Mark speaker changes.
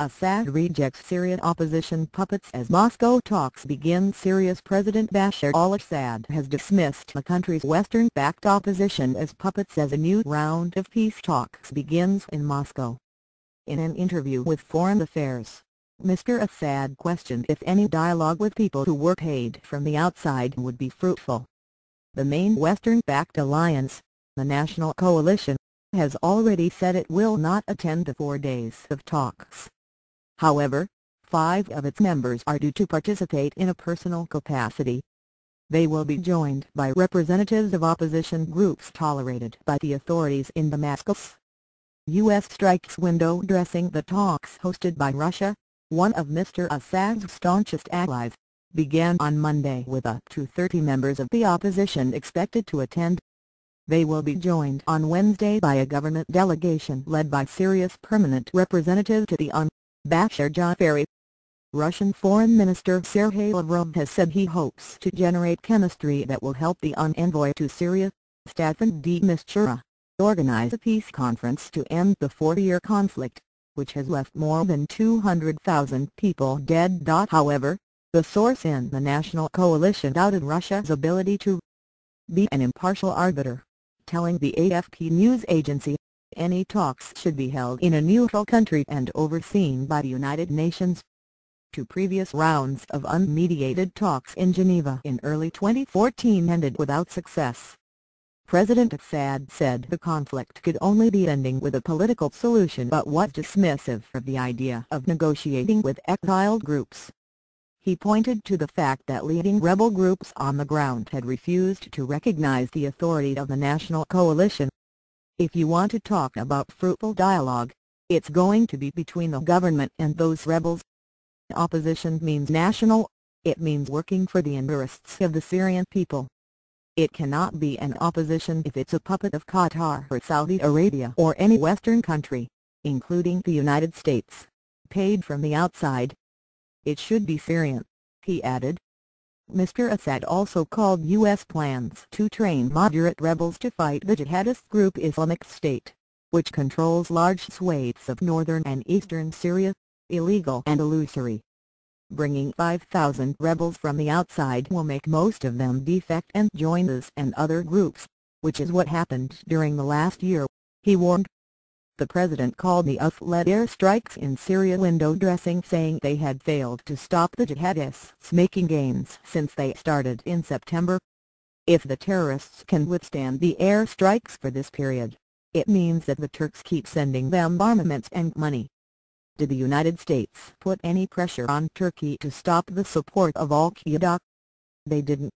Speaker 1: Assad rejects Syrian opposition puppets as Moscow talks begin. Syria's President Bashar al-Assad has dismissed the country's Western-backed opposition as puppets as a new round of peace talks begins in Moscow. In an interview with Foreign Affairs, Mr Assad questioned if any dialogue with people who were paid from the outside would be fruitful. The main Western-backed alliance, the National Coalition, has already said it will not attend the 4 days of talks. However, 5 of its members are due to participate in a personal capacity. They will be joined by representatives of opposition groups tolerated by the authorities in Damascus. U.S. strikes window dressing. The talks hosted by Russia, one of Mr Assad's staunchest allies, began on Monday with up to 30 members of the opposition expected to attend. They will be joined on Wednesday by a government delegation led by Syria's permanent representative to the UN, Bashar. Russian Foreign Minister Sergei Lavrov has said he hopes to generate chemistry that will help the UN envoy to Syria, Staffan de Mistura, organize a peace conference to end the 40-year conflict, which has left more than 200,000 people dead. However, the source in the National Coalition doubted Russia's ability to be an impartial arbiter, telling the AFP news agency, any talks should be held in a neutral country and overseen by the United Nations. 2 previous rounds of unmediated talks in Geneva in early 2014 ended without success. President Assad said the conflict could only be ending with a political solution, but was dismissive of the idea of negotiating with exiled groups. He pointed to the fact that leading rebel groups on the ground had refused to recognize the authority of the National Coalition. If you want to talk about fruitful dialogue, it's going to be between the government and those rebels. Opposition means national, it means working for the interests of the Syrian people. It cannot be an opposition if it's a puppet of Qatar or Saudi Arabia or any Western country, including the United States, paid from the outside. It should be Syrian, he added. Mr Assad also called U.S. plans to train moderate rebels to fight the jihadist group Islamic State, which controls large swathes of northern and eastern Syria, illegal and illusory. Bringing 5,000 rebels from the outside will make most of them defect and join us and other groups, which is what happened during the last year, he warned. The president called the US-led airstrikes in Syria window dressing, saying they had failed to stop the jihadists making gains since they started in September. If the terrorists can withstand the airstrikes for this period, it means that the Turks keep sending them armaments and money. Did the United States put any pressure on Turkey to stop the support of al-Qaeda? They didn't.